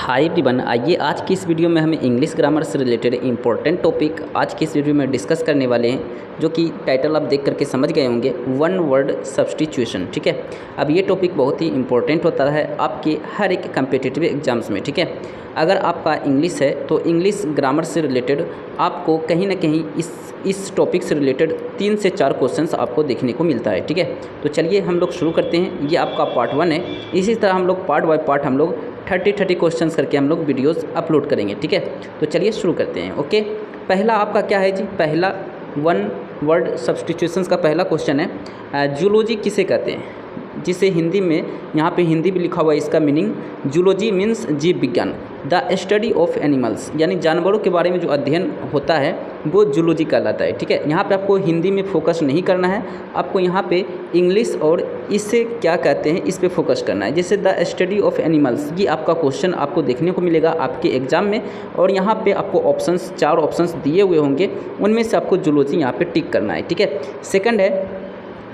Hi everyone, आइए आज की इस वीडियो में हम इंग्लिश ग्रामर से रिलेटेड इंपॉर्टेंट टॉपिक आज की इस वीडियो में डिस्कस करने वाले हैं, जो कि टाइटल आप देख करके समझ गए होंगे, वन वर्ड सब्स्टिट्यूशन। ठीक है, अब ये टॉपिक बहुत ही इंपॉर्टेंट होता है आपके हर एक कम्पिटिटिव एग्जाम्स में। ठीक है, अगर आपका इंग्लिश है तो इंग्लिश ग्रामर से रिलेटेड आपको कहीं ना कहीं इस टॉपिक से रिलेटेड 3 से 4 क्वेश्चंस आपको देखने को मिलता है। ठीक है, तो चलिए हम लोग शुरू करते हैं। ये आपका पार्ट 1 है। इसी तरह हम लोग पार्ट बाय पार्ट हम लोग 30 क्वेश्चंस करके हम लोग वीडियोस अपलोड करेंगे। ठीक है, तो चलिए शुरू करते हैं। ओके, पहला आपका क्या है जी? पहला वन वर्ड सब्स्टिट्यूशंस का पहला क्वेश्चन है, जूलॉजी किसे कहते हैं? जिसे हिंदी में यहाँ पे हिंदी भी लिखा हुआ है, इसका मीनिंग जूलॉजी मीन्स जीव विज्ञान, द स्टडी ऑफ एनिमल्स, यानी जानवरों के बारे में जो अध्ययन होता है वो जूलॉजी कहलाता है। ठीक है, यहाँ पे आपको हिंदी में फोकस नहीं करना है, आपको यहाँ पे इंग्लिश और इसे क्या कहते हैं इस पे फोकस करना है। जैसे द स्टडी ऑफ एनिमल्स, ये आपका क्वेश्चन आपको देखने को मिलेगा आपके एग्जाम में, और यहाँ पे आपको ऑप्शंस 4 ऑप्शंस दिए हुए होंगे, उनमें से आपको जूलॉजी यहाँ पे टिक करना है। ठीक है, सेकंड है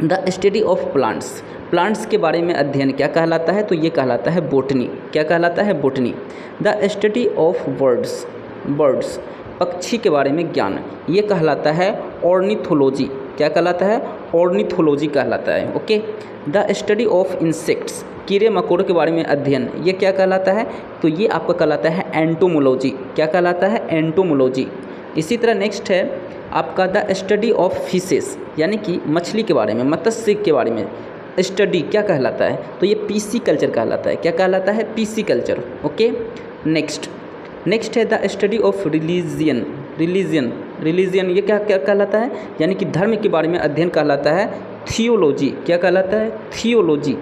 the study of plants, plants के बारे में अध्ययन क्या कहलाता है? तो ये कहलाता है बोटनी। क्या कहलाता है? Botany. The study of birds, पक्षी के बारे में ज्ञान, ये कहलाता है ऑर्निथोलॉजी। क्या कहलाता है? ऑर्निथोलॉजी कहलाता है। Okay, the study of insects, कीड़े मकोड़ों के बारे में अध्ययन, ये क्या कहलाता है? तो ये आपका कहलाता है एंटोमोलॉजी। क्या कहलाता है? एंटोमोलॉजी। इसी तरह नेक्स्ट है आपका द स्टडी ऑफ फिशेस, यानी कि मछली के बारे में, मत्स्य के बारे में स्टडी क्या कहलाता है? तो ये पीसी कल्चर कहलाता है। क्या कहलाता है? PC culture. ओके, नेक्स्ट है द स्टडी ऑफ रिलीजन, ये क्या कहलाता है? यानी कि धर्म के बारे में अध्ययन कहलाता है थियोलॉजी। क्या कहलाता है? थियोलॉजी।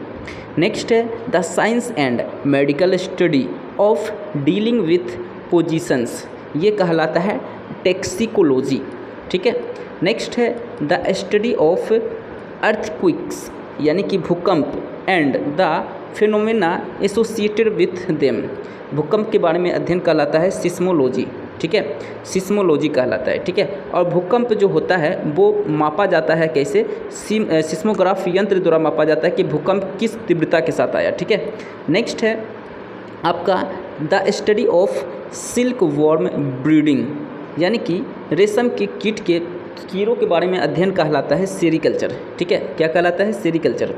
नेक्स्ट है the science and medical study of dealing with positions, ये कहलाता है टैक्सिकोलॉजी। ठीक है, नेक्स्ट है द स्टडी ऑफ अर्थक्वेक्स, यानी कि भूकंप, and the phenomena associated with them, भूकंप के बारे में अध्ययन कहलाता है सिस्मोलॉजी। ठीक है, सिस्मोलॉजी कहलाता है। ठीक है, और भूकंप जो होता है वो मापा जाता है कैसे? सिस्मोग्राफ यंत्र द्वारा मापा जाता है कि भूकंप किस तीव्रता के साथ आया। ठीक है, नेक्स्ट है आपका the study of silk worm breeding, यानी कि रेशम के कीड़ों के बारे में अध्ययन कहलाता है सेरीकल्चर। ठीक है, क्या कहलाता है? Sericulture.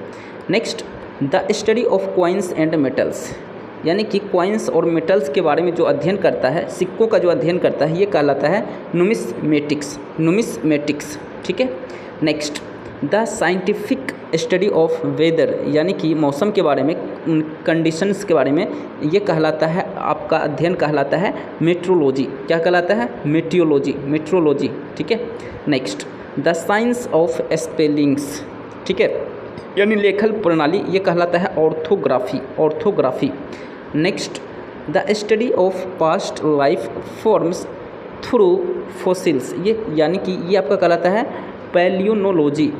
Next the study of coins and metals, यानी कि कॉइन्स और मेटल्स के बारे में जो अध्ययन करता है, सिक्कों का जो अध्ययन करता है, ये कहलाता है नुमिस्मेटिक्स। ठीक है, next the scientific study of weather, यानी कि मौसम के बारे में, कंडीशंस के बारे में, ये कहलाता है आपका अध्ययन कहलाता है मेट्रोलॉजी। क्या कहलाता है? मेट्रोलॉजी। ठीक है, next the science of spellings, ठीक है, यानी लेखन प्रणाली, ये कहलाता है orthography. Next the study of past life forms through fossils, ये यानी कि ये आपका कहलाता है पैलियोंटोलॉजी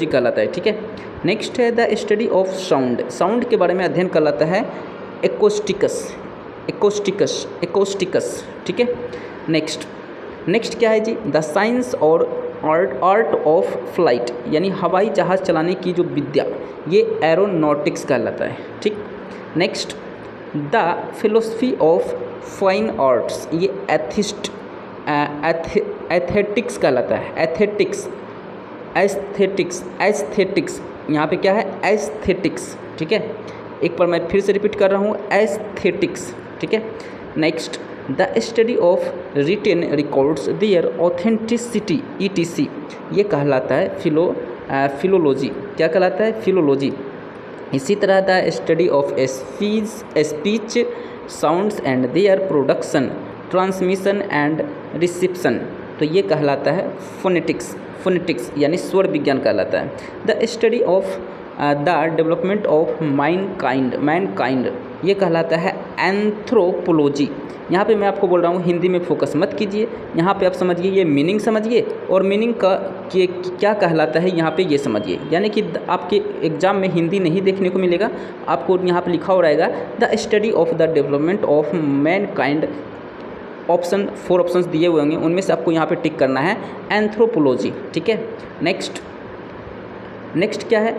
कहलाता है। ठीक है, नेक्स्ट है द स्टडी ऑफ साउंड के बारे में अध्ययन कहलाता है एकोस्टिकस। ठीक है, नेक्स्ट क्या है जी? द साइंस और आर्ट ऑफ फ्लाइट, यानी हवाई जहाज़ चलाने की जो विद्या, ये एरोनॉटिक्स कहलाता है। ठीक, next the philosophy of fine arts, ये एस्थेटिक्स कहलाता है। एस्थेटिक्स, यहाँ पे क्या है? एस्थेटिक्स। ठीक है, एक बार मैं फिर से रिपीट कर रहा हूँ, एस्थेटिक्स। ठीक है, next the study of written records their authenticity ETC, ये कहलाता है फिलोलॉजी। क्या कहलाता है? फिलोलॉजी। इसी तरह the study of speech sounds and their production, transmission and reception, तो ये कहलाता है फोनेटिक्स, यानी स्वर विज्ञान कहलाता है। The study of the development of Mankind, ये कहलाता है एंथ्रोपोलॉजी। यहाँ पे मैं आपको बोल रहा हूँ हिंदी में फोकस मत कीजिए, यहाँ पे आप समझिए, ये मीनिंग समझिए, और मीनिंग का क्या कहलाता है यहाँ पे ये समझिए। यानी कि आपके एग्जाम में हिंदी नहीं देखने को मिलेगा, आपको यहाँ पे लिखा हो रहेगा the study of the development of Mankind, 4 options दिए हुए होंगे, उनमें से आपको यहाँ पे टिक करना है एंथ्रोपोलॉजी। ठीक है, नेक्स्ट क्या है?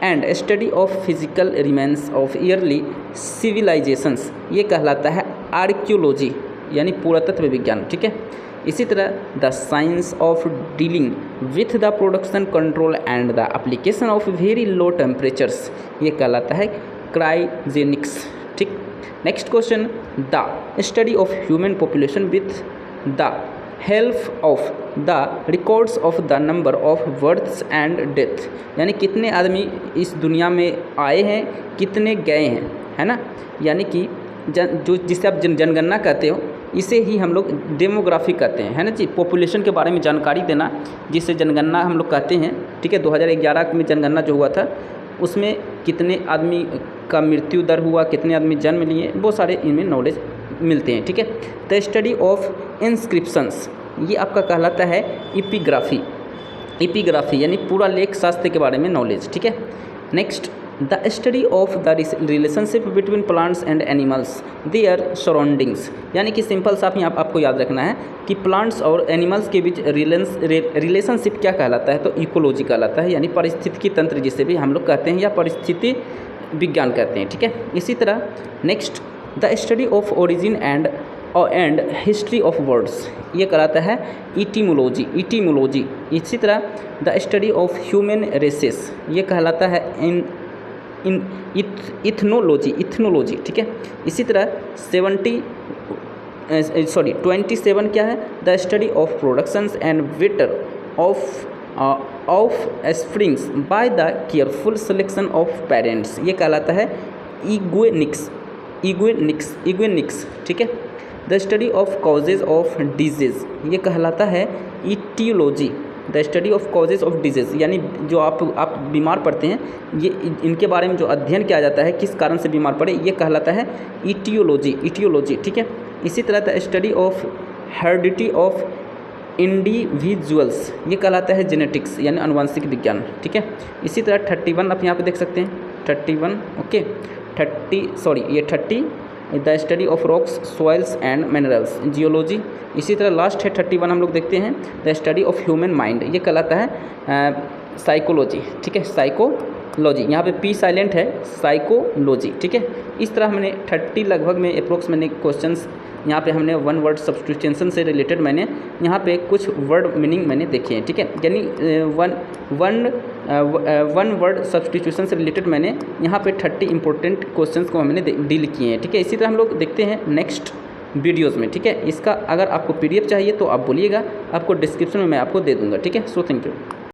And study of physical remains of early civilizations, ये कहलाता है आर्कियोलॉजी यानी पुरातत्व विज्ञान। ठीक है, इसी तरह the science of dealing with the production control and the application of very low temperatures, ये कहलाता है क्रायोजेनिक्स। ठीक, next question, the study of human population with the help of the records of the number of births and death, यानी कितने आदमी इस दुनिया में आए हैं, कितने गए हैं, है ना, यानी कि जो जिसे आप जनगणना कहते हो इसे ही हम लोग डेमोग्राफी कहते हैं, है ना जी। पॉपुलेशन के बारे में जानकारी देना जिसे जनगणना हम लोग कहते हैं। ठीक है, 2011 में जनगणना जो हुआ था उसमें कितने आदमी का मृत्यु दर हुआ, कितने आदमी जन्म लिए, वो सारे इनमें नॉलेज मिलते हैं। ठीक है, द स्टडी ऑफ इंस्क्रिप्शंस, ये आपका कहलाता है इपिग्राफी। इपिग्राफी यानी पूरा लेख शास्त्र के बारे में नॉलेज। ठीक है, next, the study of the relationship between plants and animals there surroundings, यानी कि सिंपल सा यहाँ आपको याद रखना है कि प्लांट्स और एनिमल्स के बीच रिलेशनशिप क्या कहलाता है, तो इकोलॉजी कहलाता है, यानी पारिस्थितिकी तंत्र जिसे भी हम लोग कहते हैं या परिस्थिति विज्ञान कहते हैं। ठीक है, इसी तरह next, the study of origin and history of words, ये कहलाता है इटीमोलॉजी। इटीमोलॉजी, इसी तरह the study of human races, ये कहलाता है इथनोलॉजी। इथनोलॉजी, ठीक है, इसी तरह 27 क्या है, the study of productions and better offsprings by the careful selection of parents, ये कहलाता है इग्वेनिक्स। ठीक है, the study of causes of disease, ये कहलाता है etiology. The study of causes of disease, यानी जो आप बीमार पड़ते हैं, ये इनके बारे में जो अध्ययन किया जाता है, किस कारण से बीमार पड़े, ये कहलाता है इटियोलॉजी। ठीक है, इसी तरह the study of heredity of individuals, ये कहलाता है जेनेटिक्स यानी आनुवंशिक विज्ञान। ठीक है, इसी तरह 31 आप यहाँ पे देख सकते हैं 31, okay 30 the study of rocks soils and minerals, geology. इसी तरह लास्ट है 31 हम लोग देखते हैं the study of human mind, ये कहलाता है साइकोलॉजी। ठीक है, साइकोलॉजी, यहाँ पे पी साइलेंट है, साइकोलॉजी। ठीक है, इस तरह हमने 30 लगभग में अप्रोक्स मैंने क्वेश्चंस यहाँ पे हमने वन वर्ड सब्स्टिट्यूशन से रिलेटेड मैंने यहाँ पे कुछ वर्ड मीनिंग मैंने देखे हैं। ठीक है, यानी वन वर्ड सब्स्टिट्यूशन से रिलेटेड मैंने यहाँ पे 30 इंपॉर्टेंट क्वेश्चंस को हमने डील किए हैं। ठीक है, इसी तरह हम लोग देखते हैं नेक्स्ट वीडियोज़ में। ठीक है, इसका अगर आपको PDF चाहिए तो आप बोलिएगा, आपको डिस्क्रिप्शन में मैं आपको दे दूँगा। ठीक है, सो थैंक यू।